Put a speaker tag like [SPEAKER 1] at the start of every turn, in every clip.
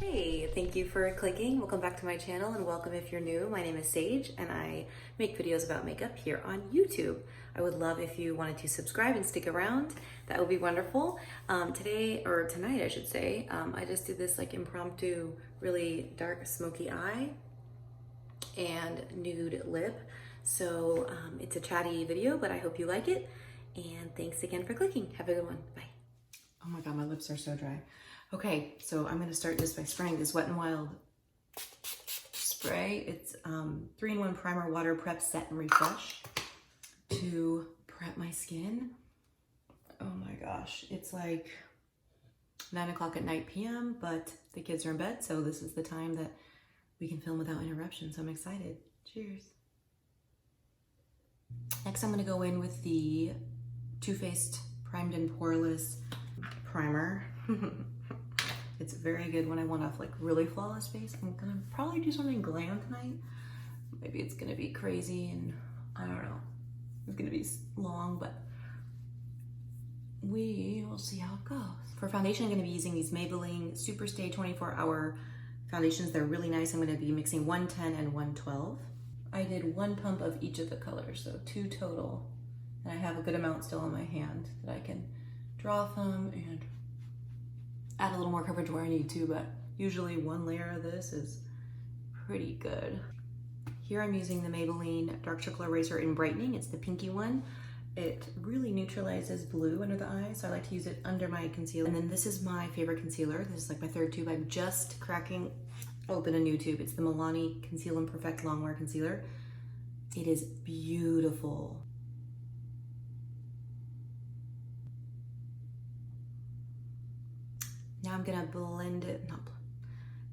[SPEAKER 1] Hey, thank you for clicking. Welcome back to my channel and welcome if you're new. My name is Sage and I make videos about makeup here on YouTube. I would love if you wanted to subscribe and stick around. That would be wonderful. Today, or tonight I should say, I just did this like impromptu, really dark smoky eye and nude lip. So it's a chatty video, but I hope you like it. And thanks again for clicking. Have a good one. Bye. Oh my God, my lips are so dry. Okay, so I'm gonna start this by spraying this Wet n Wild spray. It's 3-in-1 primer, water, prep, set, and refresh to prep my skin. Oh my gosh, it's like 9 o'clock at night PM, but the kids are in bed, so this is the time that we can film without interruption, so I'm excited. Cheers. Next, I'm gonna go in with the Too Faced Primed and Poreless primer. It's very good when I want a like really flawless face. I'm gonna probably do something glam tonight. Maybe it's gonna be crazy and I don't know. It's gonna be long, but we will see how it goes. For foundation, I'm gonna be using these Maybelline Superstay 24-hour foundations. They're really nice. I'm gonna be mixing 110 and 112. I did 1 pump of each of the colors, so 2 total. And I have a good amount still on my hand that I can draw from and add a little more coverage where I need to, but usually 1 layer of this is pretty good. Here I'm using the Maybelline Dark Circle Eraser in Brightening. It's the pinky one. It really neutralizes blue under the eye, so I like to use it under my concealer. And then this is my favorite concealer. This is like my 3rd tube. I'm just cracking open a new tube. It's the Milani Conceal and Perfect Longwear Concealer. It is beautiful. Now I'm gonna blend it,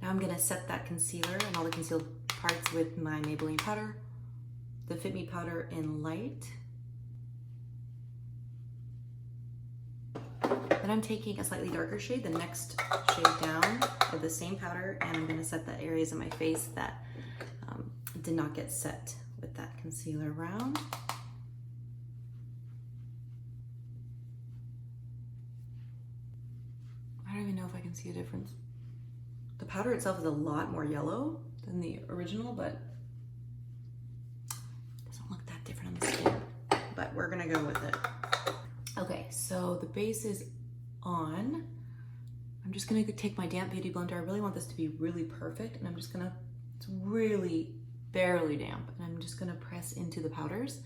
[SPEAKER 1] now I'm gonna set that concealer and all the concealed parts with my Maybelline powder, the Fit Me powder in light. Then I'm taking a slightly darker shade, the next shade down of the same powder, and I'm gonna set the areas of my face that did not get set with that concealer round. I don't even know if I can see a difference. The powder itself is a lot more yellow than the original, but it doesn't look that different on the skin, but we're gonna go with it. Okay, so the base is on. I'm just gonna take my damp beauty blender. I really want this to be really perfect, and I'm just gonna, it's really barely damp, and I'm just gonna press into the powders.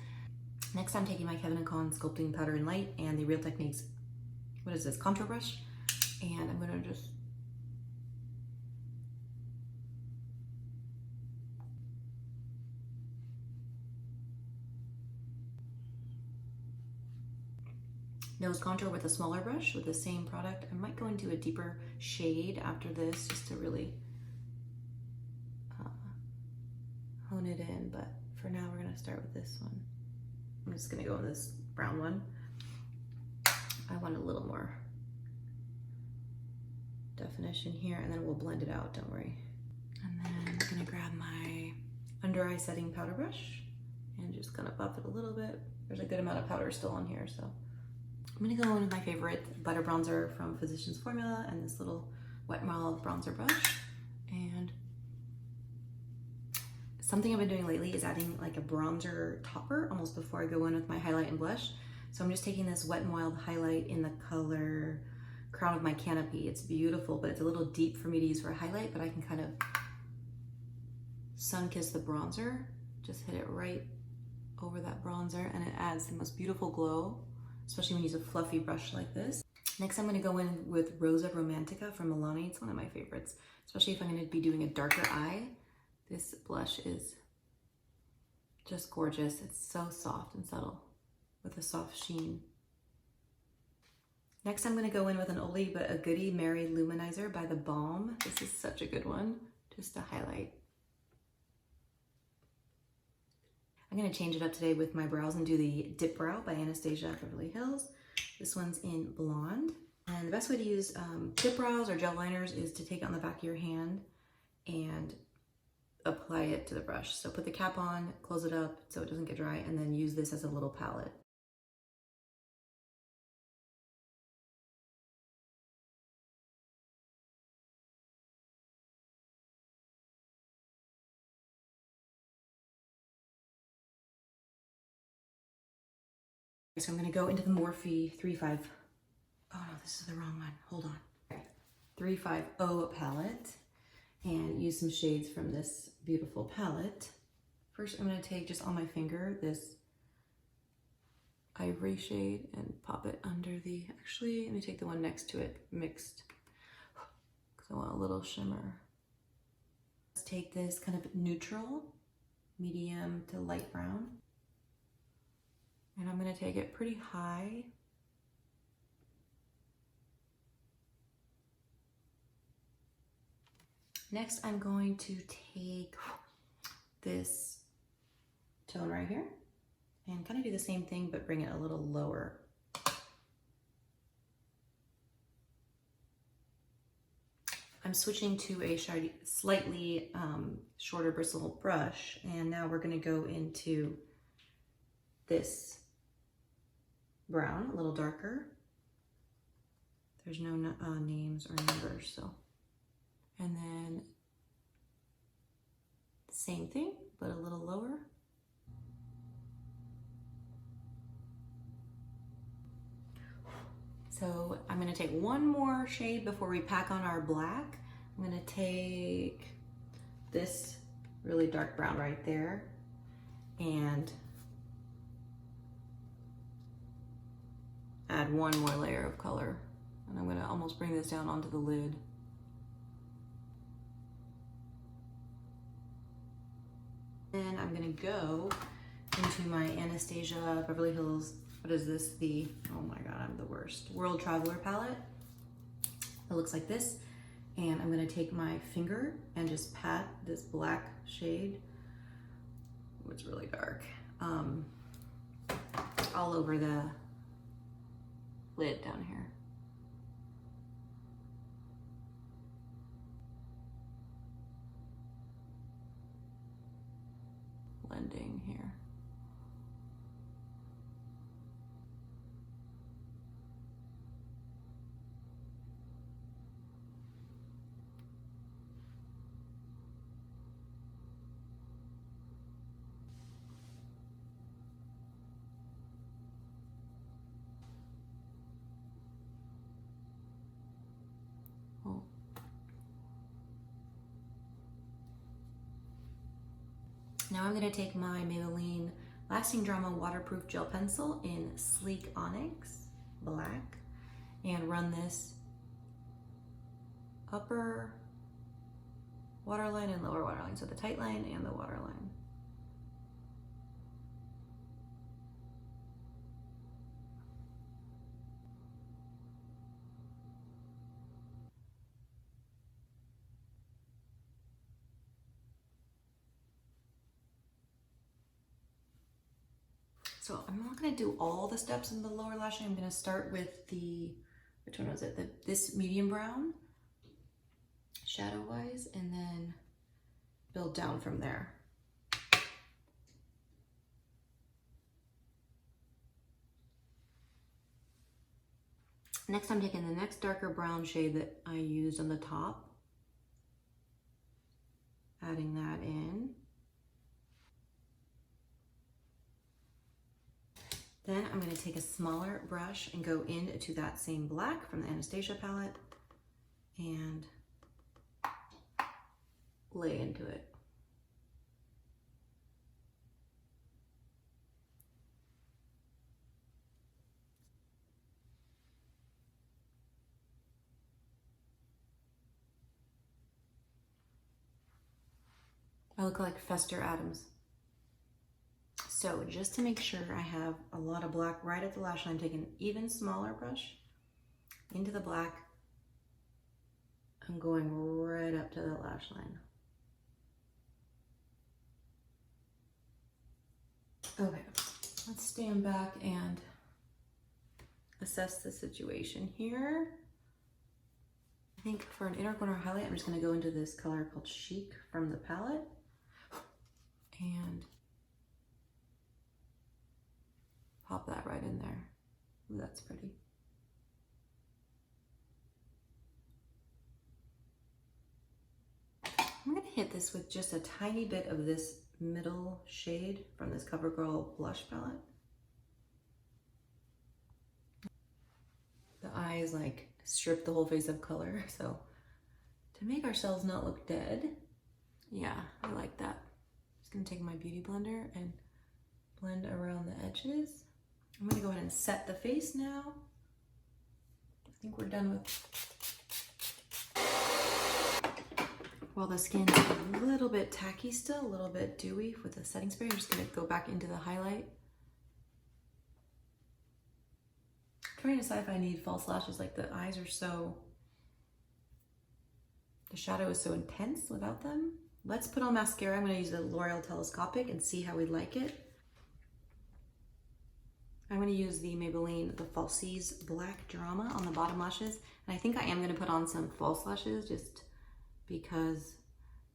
[SPEAKER 1] Next, I'm taking my Kevyn Sculpting powder in light and the Real Techniques, what is this, contour brush? And I'm gonna just nose contour with a smaller brush with the same product. I might go into a deeper shade after this just to really hone it in, but for now we're gonna start with this one. I'm just gonna go with this brown one. I want a little more definition here, and then we'll blend it out, don't worry. And then I'm gonna grab my under eye setting powder brush and just kind of buff it a little bit. There's a good amount of powder still on here, so I'm gonna go in with my favorite butter bronzer from Physicians Formula and this little Wet n Wild bronzer brush. And something I've been doing lately is adding like a bronzer topper almost before I go in with my highlight and blush. So I'm just taking this Wet n Wild highlight in the color Crown of my Canopy. It's beautiful, but it's a little deep for me to use for a highlight, but I can kind of sun kiss the bronzer. Just hit it right over that bronzer and it adds the most beautiful glow, especially when you use a fluffy brush like this. Next, I'm gonna go in with Rosa Romantica from Milani. It's one of my favorites, especially if I'm gonna be doing a darker eye. This blush is just gorgeous. It's so soft and subtle with a soft sheen. Next, I'm gonna go in with an oldie but a goodie Mary Lou-Manizer by the Balm. This is such a good one, just to highlight. I'm gonna change it up today with my brows and do the Dipbrow by Anastasia at Beverly Hills. This one's in blonde. And the best way to use dip brows or gel liners is to take it on the back of your hand and apply it to the brush. So put the cap on, close it up so it doesn't get dry, and then use this as a little palette. So I'm gonna go into the Morphe 35. Oh no, this is the wrong one. Hold on. 350 palette and use some shades from this beautiful palette. First, I'm gonna take just on my finger this ivory shade and pop it under the, actually, let me take the one next to it, mixed, because I want a little shimmer. Let's take this kind of neutral, medium to light brown, and I'm gonna take it pretty high. Next, I'm going to take this tone right here and kind of do the same thing, but bring it a little lower. I'm switching to a slightly shorter bristle brush, and now we're gonna go into this brown, a little darker. There's no names or numbers, so. And then same thing, but a little lower. So I'm gonna take one more shade before we pack on our black. I'm gonna take this really dark brown right there and add one more layer of color. And I'm gonna almost bring this down onto the lid. Then I'm gonna go into my Anastasia Beverly Hills, what is this? Oh my God, I'm the worst. World Traveler palette. It looks like this. And I'm gonna take my finger and just pat this black shade, it's really dark, all over the lid down here. Blending here. Oh. Now I'm going to take my Maybelline Lasting Drama Waterproof Gel Pencil in Sleek Onyx Black and run this upper waterline and lower waterline, so the tight line and the waterline. So I'm not gonna do all the steps in the lower lash line. I'm gonna start with the, which one was it? This medium brown, shadow wise, and then build down from there. Next, I'm taking the next darker brown shade that I used on the top, adding that in. Then I'm going to take a smaller brush and go into that same black from the Anastasia palette and lay into it. I look like Fester Adams. So just to make sure I have a lot of black right at the lash line, take an even smaller brush into the black. I'm going right up to the lash line. Okay, let's stand back and assess the situation here. I think for an inner corner highlight, I'm just gonna go into this color called Chic from the palette and pop that right in there. Ooh, that's pretty. I'm gonna hit this with just a tiny bit of this middle shade from this CoverGirl blush palette. the eyes like strip the whole face of color. So to make ourselves not look dead, yeah, I like that. Just gonna take my beauty blender and blend around the edges. I'm gonna go ahead and set the face now. I think we're done with. While the skin's a little bit tacky still, a little bit dewy with the setting spray, I'm just gonna go back into the highlight. I'm trying to decide if I need false lashes, like the eyes are so, the shadow is so intense without them. Let's put on mascara. I'm gonna use the L'Oreal Telescopic and see how we like it. I'm gonna use the Maybelline, the Falsies Black Drama on the bottom lashes. And I think I am gonna put on some false lashes just because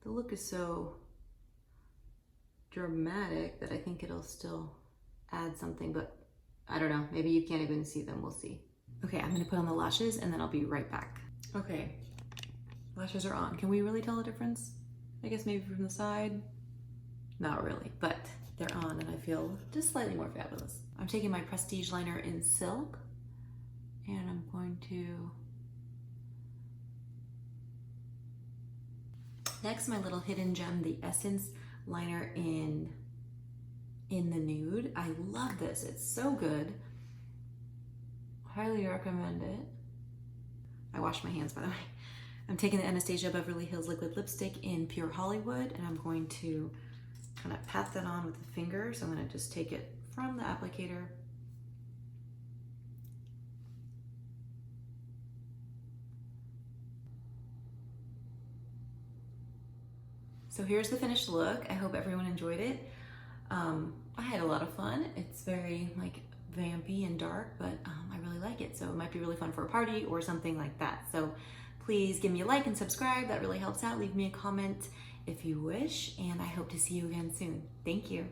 [SPEAKER 1] the look is so dramatic that I think it'll still add something, but I don't know, maybe you can't even see them, we'll see. Okay, I'm gonna put on the lashes and then I'll be right back. Okay, lashes are on. Can we really tell the difference? I guess maybe from the side? Not really, but they're on and I feel just slightly more fabulous. I'm taking my Prestige liner in Silk and I'm going to, next my little hidden gem, the Essence liner in the Nude. I love this, it's so good. Highly recommend it. I washed my hands, by the way. I'm taking the Anastasia Beverly Hills Liquid Lipstick in Pure Hollywood and I'm going to kind of pat that on with the finger. So I'm gonna just take it from the applicator. So here's the finished look. I hope everyone enjoyed it. I had a lot of fun. It's very like vampy and dark, but I really like it. So it might be really fun for a party or something like that. So please give me a like and subscribe. That really helps out. Leave me a comment if you wish, and I hope to see you again soon. Thank you.